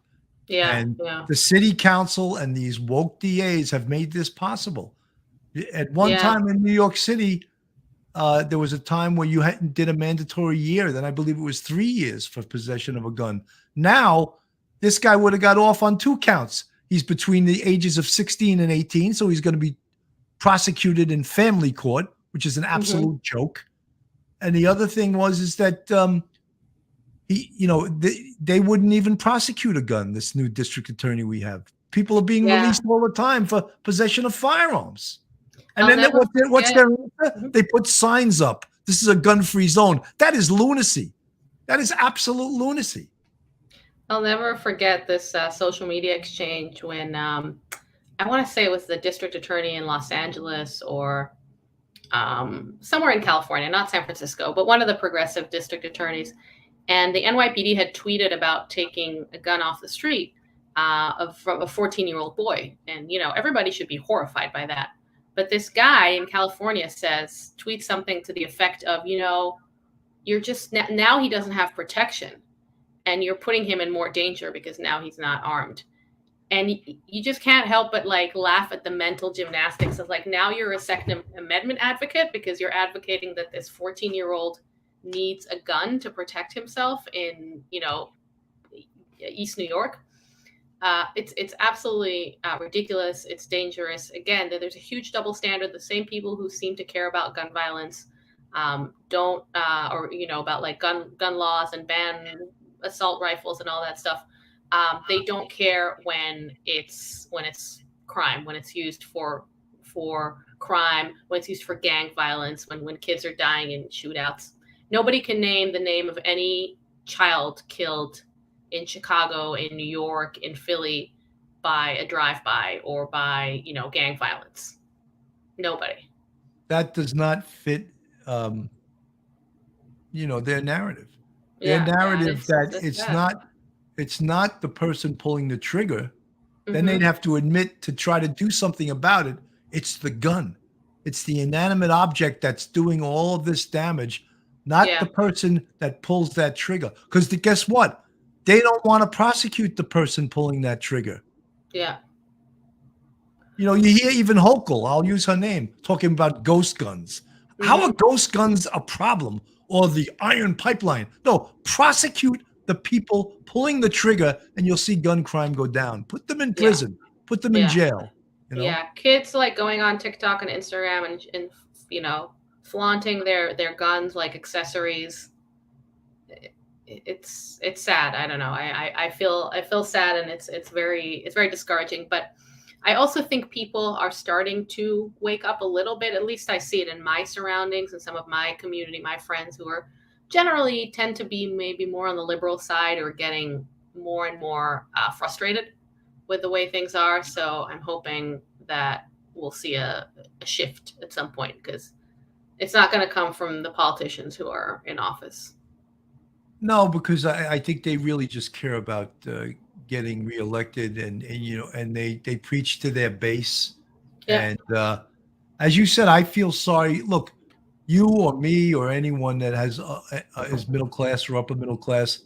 Yeah, and the city council and these woke DAs have made this possible. At one time in New York City, there was a time where you did a mandatory year. Then I believe it was 3 years for possession of a gun. Now, this guy would have got off on 2 counts. He's between the ages of 16 and 18, so he's going to be prosecuted in family court, which is an absolute joke. And the other thing is that they wouldn't even prosecute a gun. This new district attorney we have, people are being released all the time for possession of firearms. And then what's their answer? They put signs up. This is a gun-free zone. That is lunacy. That is absolute lunacy. I'll never forget this social media exchange when I want to say it was the district attorney in Los Angeles or somewhere in California, not San Francisco, but one of the progressive district attorneys. And the NYPD had tweeted about taking a gun off the street from a 14-year-old boy. And, everybody should be horrified by that. But this guy in California tweets something to the effect of, you're just now he doesn't have protection and you're putting him in more danger because now he's not armed. And you just can't help but laugh at the mental gymnastics of now you're a Second Amendment advocate because you're advocating that this 14-year-old needs a gun to protect himself in, East New York. It's absolutely ridiculous. It's dangerous. Again, there's a huge double standard. The same people who seem to care about gun violence don't, about gun laws and ban assault rifles and all that stuff. They don't care when it's crime, when it's used for crime, when it's used for gang violence, when kids are dying in shootouts. Nobody can name the name of any child killed in Chicago, in New York, in Philly by a drive-by or by, gang violence. Nobody. That does not fit, their narrative. Their Yeah, narrative that it's sad. it's not the person pulling the trigger. Then Mhm. they'd have to admit, to try to do something about it, it's the gun. It's the inanimate object that's doing all of this damage, not Yeah. the person that pulls that trigger. Because guess what? They don't want to prosecute the person pulling that trigger. Yeah. You hear even Hochul, I'll use her name, talking about ghost guns. How are ghost guns a problem? Or the iron pipeline? No, prosecute the people pulling the trigger, and you'll see gun crime go down. Put them in prison. Put them in Yeah. jail. Yeah, kids like going on TikTok and Instagram and flaunting their guns like accessories. It's sad. I don't know. I feel sad, and it's very discouraging. But I also think people are starting to wake up a little bit. At least I see it in my surroundings and some of my community, my friends who are generally tend to be maybe more on the liberal side, or getting more and more frustrated with the way things are. So I'm hoping that we'll see a shift at some point, because it's not going to come from the politicians who are in office. No, because I think they really just care about getting reelected, and they preach to their base. Yeah. And as you said, I feel sorry. Look, you or me or anyone that has is middle class or upper middle class,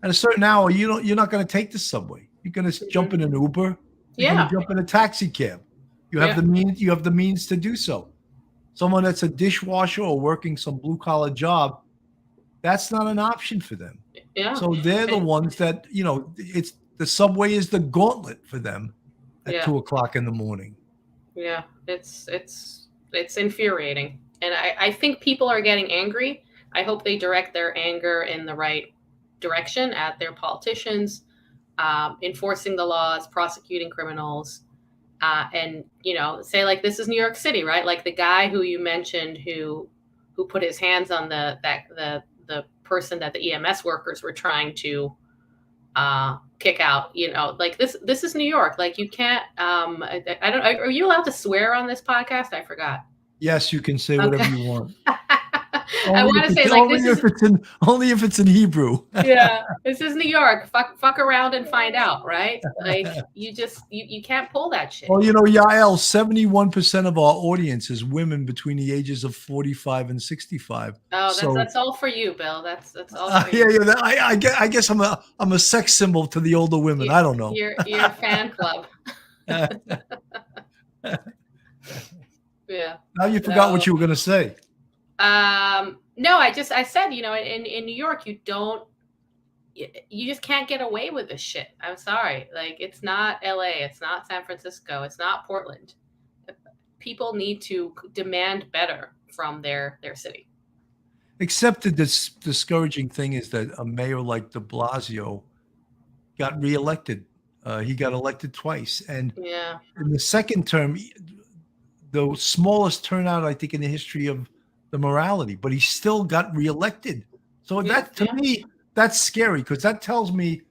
at a certain hour, you're not going to take the subway. You're going to jump in an Uber. You're going to jump in a taxi cab. You have the means. You have the means to do so. Someone that's a dishwasher or working some blue collar job, that's not an option for them. Yeah. So they're the ones that it's the subway is the gauntlet for them at 2:00 in the morning. Yeah, it's infuriating, and I think people are getting angry. I hope they direct their anger in the right direction at their politicians, enforcing the laws, prosecuting criminals, and say, like, this is New York City, right? Like the guy who you mentioned who put his hands on the person that the EMS workers were trying to kick out. Like this is New York. Like, you can't. I don't. Are you allowed to swear on this podcast? I forgot. Yes, you can say whatever you want. I want to say, like, only if it's in Hebrew. Yeah, this is New York. Fuck around and find out, right? Like, you can't pull that shit. Well, Yael, 71% of our audience is women between the ages of 45 and 65. Oh, that's all for you, Bill. That's all for you. Yeah. I guess I'm a sex symbol to the older women. I don't know. You're a fan club. Yeah. Now you forgot what you were going to say. No, I said, in New York, you just can't get away with this shit. I'm sorry. Like, it's not LA. It's not San Francisco. It's not Portland. People need to demand better from their city. Except that this discouraging thing is that a mayor like de Blasio got reelected. He got elected twice. And in the second term, the smallest turnout, I think, in the history of the morality, but he still got reelected. So to me, that's scary, because that tells me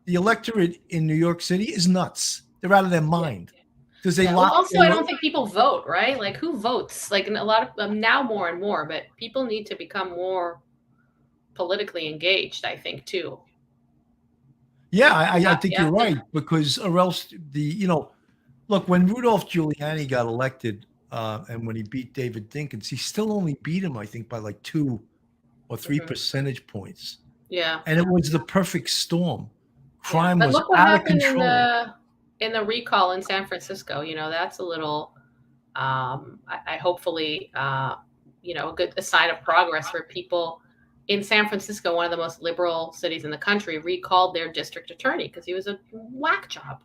the electorate in New York City is nuts. They're out of their mind. Because they also, I don't think people vote, right? Like, who votes? Like, in a lot of now, more and more, but people need to become more politically engaged, I think, too. Yeah, I think you're right, because or else look, when Rudolph Giuliani got elected, and when he beat David Dinkins, he still only beat him, I think, by like 2 or 3 percentage points. Yeah. And it was the perfect storm. Crime But was look what out of happened control. in the recall in San Francisco. That's a little, I hopefully, a sign of progress, where people in San Francisco, one of the most liberal cities in the country, recalled their district attorney because he was a whack job.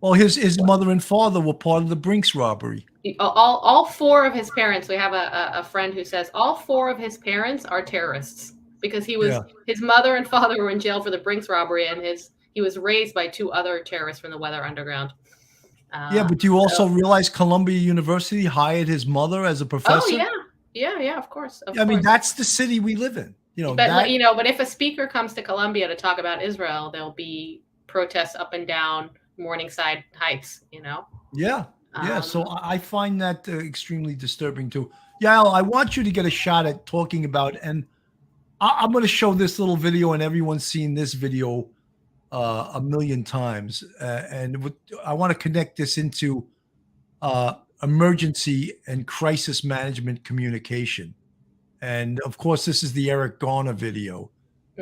Well, his mother and father were part of the Brinks robbery. All 4 of his parents. We have a friend who says all 4 of his parents are terrorists, because his mother and father were in jail for the Brinks robbery, and he was raised by 2 other terrorists from the Weather Underground. Yeah, but you also realize Columbia University hired his mother as a professor? Oh, yeah, of course. I mean, that's the city we live in. But that, but if a speaker comes to Columbia to talk about Israel, there'll be protests up and down Morningside Heights. Yeah. So I find that extremely disturbing too. Yeah, I want you to get a shot at talking about, and I'm going to show this little video, and everyone's seen this video a million times. I want to connect this into emergency and crisis management communication. And of course, this is the Eric Garner video.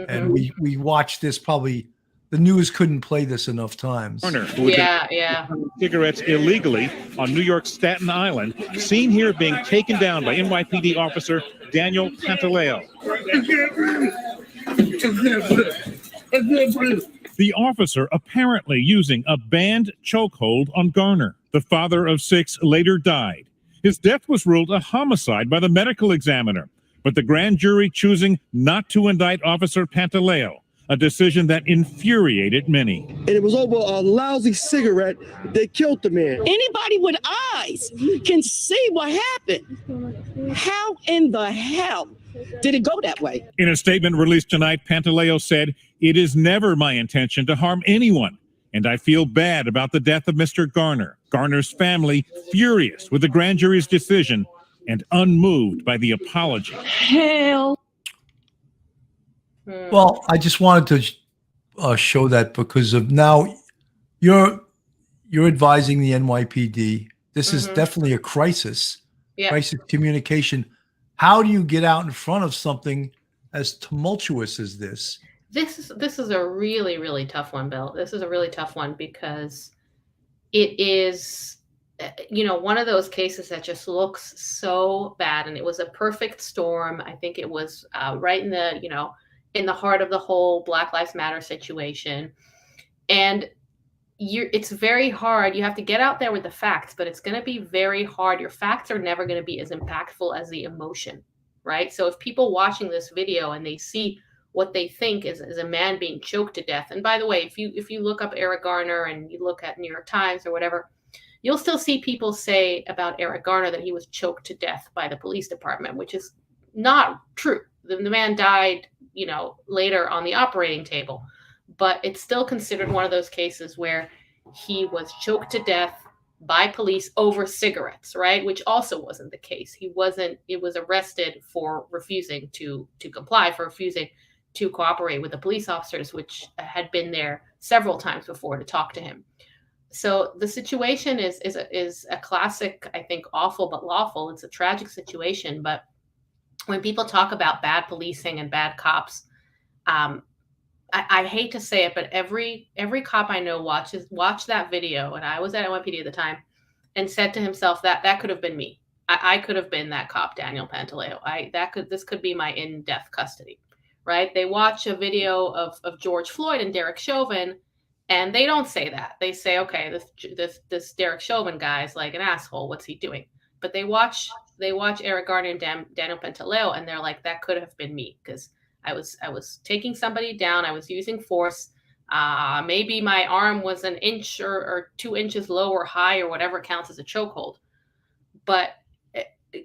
And we watched this probably. The news couldn't play this enough times. Yeah. Cigarettes illegally on New York's Staten Island, seen here being taken down by NYPD officer Daniel Pantaleo. The officer apparently using a banned chokehold on Garner. The father of 6 later died. His death was ruled a homicide by the medical examiner, but the grand jury choosing not to indict Officer Pantaleo, a decision that infuriated many. And it was over a lousy cigarette that killed the man. Anybody with eyes can see what happened. How in the hell did it go that way? In a statement released tonight, Pantaleo said, "It is never my intention to harm anyone, and I feel bad about the death of Mr. Garner." Garner's family furious with the grand jury's decision and unmoved by the apology. Hell. Well, I just wanted to show that because of now you're advising the NYPD. This is definitely a crisis, crisis communication. How do you get out in front of something as tumultuous as this? This is a really, really tough one, Bill. This is a really tough one because it is, one of those cases that just looks so bad, and it was a perfect storm. I think it was right in the, in the heart of the whole Black Lives Matter situation. And it's very hard. You have to get out there with the facts, but it's going to be very hard. Your facts are never going to be as impactful as the emotion, right? So if people watching this video and they see what they think is a man being choked to death. And by the way, if you look up Eric Garner and you look at New York Times or whatever, you'll still see people say about Eric Garner that he was choked to death by the police department, which is not true. The man died later on the operating table, but it's still considered one of those cases where he was choked to death by police over cigarettes, right? Which also wasn't the case. It was arrested for refusing to comply, for refusing to cooperate with the police officers, which had been there several times before to talk to him. So the situation is a classic, I think, awful but lawful. It's a tragic situation, but when people talk about bad policing and bad cops, I hate to say it, but every cop I know watched that video, and I was at NYPD at the time, and said to himself that could have been me. I could have been that cop, Daniel Pantaleo. This could be my in-death custody, right? They watch a video of George Floyd and Derek Chauvin, and they don't say that. They say, okay, this Derek Chauvin guy is like an asshole. What's he doing? But they watch Eric Garner and Daniel Pantaleo, and they're like, that could have been me because I was taking somebody down. I was using force. Maybe my arm was an inch or 2 inches low or high or whatever counts as a chokehold. But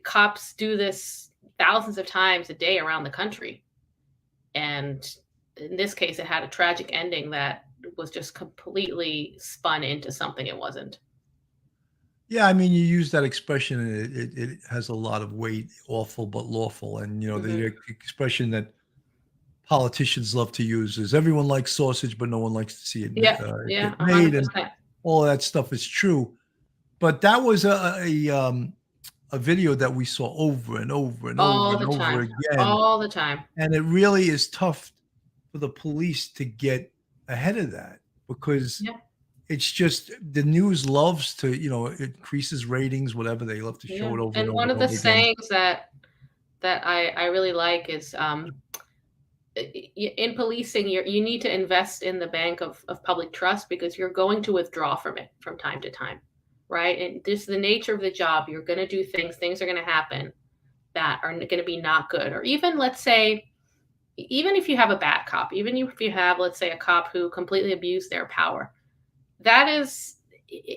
cops do this thousands of times a day around the country. And in this case, it had a tragic ending that was just completely spun into something it wasn't. Yeah, I mean, you use that expression, and it has a lot of weight, awful but lawful. And, the expression that politicians love to use is everyone likes sausage, but no one likes to see it get made. 100%. And all of that stuff is true. But that was a video that we saw over and over and over and over again. All the time. And it really is tough for the police to get ahead of that because it's just the news loves to, it increases ratings, whatever. They love to show it over and over. And one of the sayings that I really like is in policing, you need to invest in the bank of public trust because you're going to withdraw from it from time to time, right? And this is the nature of the job. You're going to do things are going to happen that are going to be not good. Or even, let's say, even if you have a bad cop, even if you have, let's say, a cop who completely abused their power, that is,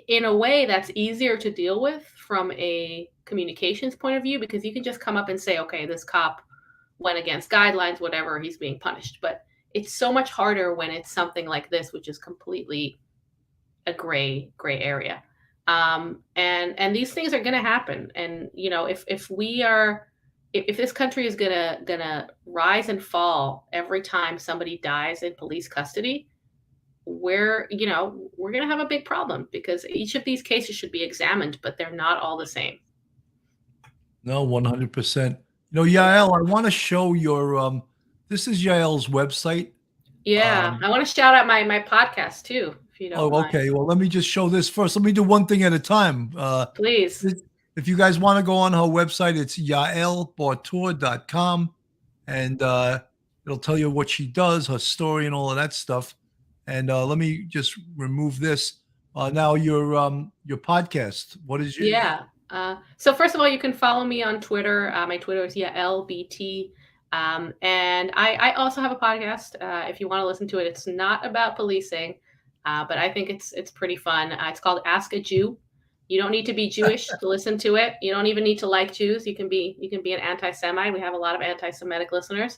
in a way, that's easier to deal with from a communications point of view because you can just come up and say, okay, this cop went against guidelines, whatever, he's being punished. But it's so much harder when it's something like this, which is completely a gray area. And these things are going to happen. And if this country is gonna rise and fall every time somebody dies in police custody, we're gonna have a big problem, because each of these cases should be examined, but they're not all the same. No, 100%. Yael, I want to show your this is Yael's website. Yeah, I want to shout out my podcast too, if you don't mind. Okay. Well, let me just show this first. Let me do one thing at a time. Please. If you guys want to go on her website, it's yaelbartour.com, and it'll tell you what she does, her story, and all of that stuff. And let me just remove this. Now your podcast. What is your? Yeah. So first of all, you can follow me on Twitter. My Twitter is yaelbt. And I also have a podcast. If you want to listen to it, it's not about policing, but I think it's pretty fun. It's called Ask a Jew. You don't need to be Jewish to listen to it. You don't even need to like Jews. You can be an anti-Semite. We have a lot of anti-Semitic listeners.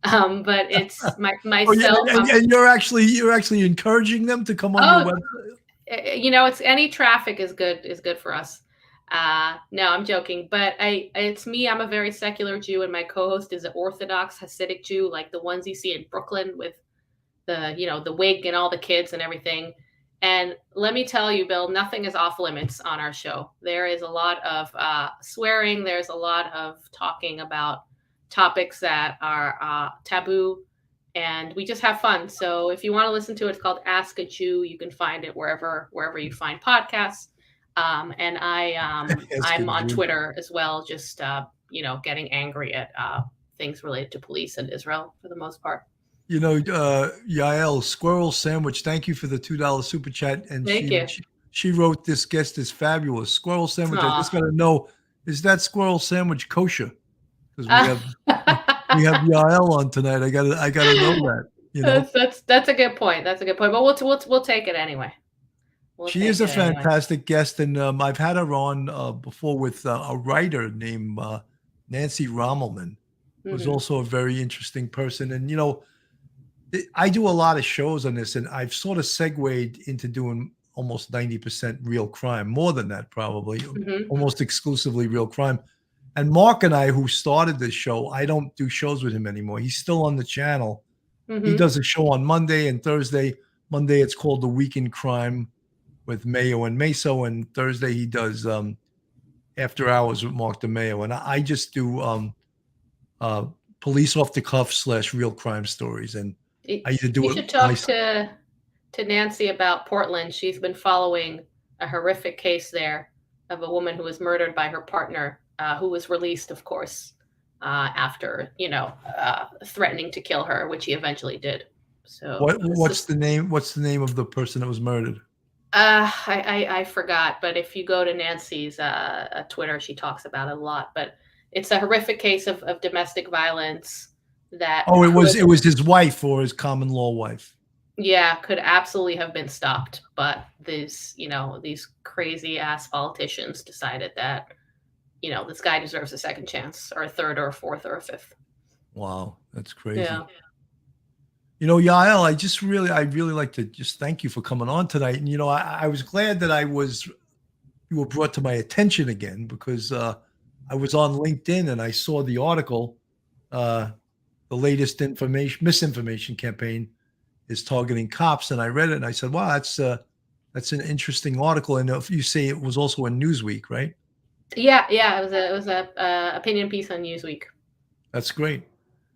But it's myself. And you're actually encouraging them to come on your website. It's any traffic is good for us. No, I'm joking, but it's me. I'm a very secular Jew, and my co-host is an Orthodox Hasidic Jew, like the ones you see in Brooklyn with the wig and all the kids and everything. And let me tell you, Bill, nothing is off limits on our show. There is a lot of swearing. There's a lot of talking about topics that are taboo, and we just have fun. So if you want to listen to it, it's called Ask a Jew. You can find it wherever you find podcasts. And I'm on Twitter as well, just getting angry at things related to police and Israel for the most part. Yael, Squirrel Sandwich, thank you for the $2 super chat. And Thank you. She wrote, "This guest is fabulous." Squirrel Sandwich, Aw. I just got to know, is that Squirrel Sandwich kosher? Because we have Yael on tonight. I gotta know that. That's a good point. That's a good point. But we'll take it anyway. She is a fantastic guest, and I've had her on before with a writer named Nancy Rommelman, who's Mhm. also a very interesting person. And I do a lot of shows on this, and I've sort of segued into doing almost 90% real crime, more than that probably, Mhm. almost exclusively real crime. And Mark and I, who started this show, I don't do shows with him anymore. He's still on the channel. He Mhm. does a show on Monday and Thursday. Monday, it's called The Week in Crime with Mayo and Meso, and Thursday he does After Hours with Mark DeMayo. And I just do police off the cuff / real crime stories. And I either do You it should talk myself. to Nancy about Portland. She's been following a horrific case there of a woman who was murdered by her partner, who was released, of course, after threatening to kill her, which he eventually did. So What's the name of the person that was murdered? I forgot, but if you go to Nancy's Twitter, she talks about it a lot. But it's a horrific case of domestic violence that It was his wife or his common law wife. Yeah, could absolutely have been stopped, but these crazy ass politicians decided that this guy deserves a second chance, or a third, or a fourth, or a fifth. Wow, that's crazy. Yeah. Yael, I really like to just thank you for coming on tonight. And I was glad that you were brought to my attention again, because I was on LinkedIn and I saw the article, the latest misinformation campaign is targeting cops, and I read it and I said, wow, that's an interesting article. And if you say it was also in Newsweek, right? Yeah, it was a opinion piece on Newsweek. That's great.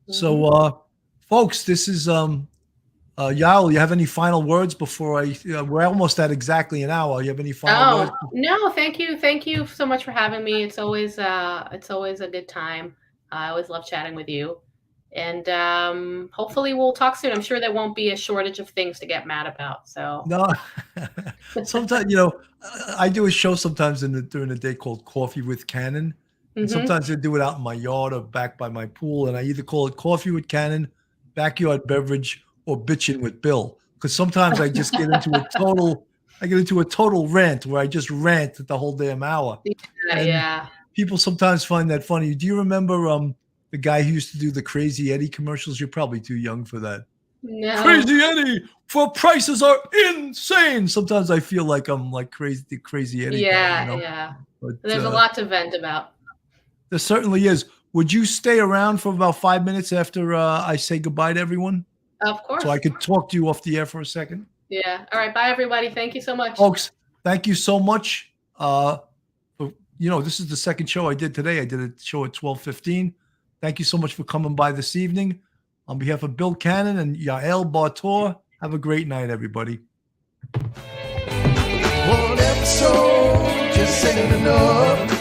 So folks, this is Yael, you have any final words before we're almost at exactly an hour. You have any final words? No, thank you so much for having me. It's always a good time. I always love chatting with you. And hopefully we'll talk soon. I'm sure there won't be a shortage of things to get mad about. So no, sometimes I do a show sometimes during the day called Coffee with Cannon, and sometimes I do it out in my yard or back by my pool, and I either call it Coffee with Cannon, Backyard Beverage, or Bitchin' with Bill, because sometimes I just get into a total rant where I just rant the whole damn hour. Yeah. People sometimes find that funny. Do you remember the guy who used to do the Crazy Eddie commercials. You're probably too young for that. No. Crazy Eddie, for prices are insane. Sometimes I feel like I'm like the Crazy Eddie. Yeah, guy, yeah. But, There's a lot to vent about. There certainly is. Would you stay around for about 5 minutes after I say goodbye to everyone? Of course. So I could talk to you off the air for a second? Yeah. All right. Bye, everybody. Thank you so much. Folks, thank you so much. This is the second show I did today. I did a show at 12:15. Thank you so much for coming by this evening. On behalf of Bill Cannon and Yael Bartor, have a great night, everybody. One episode just ain't enough.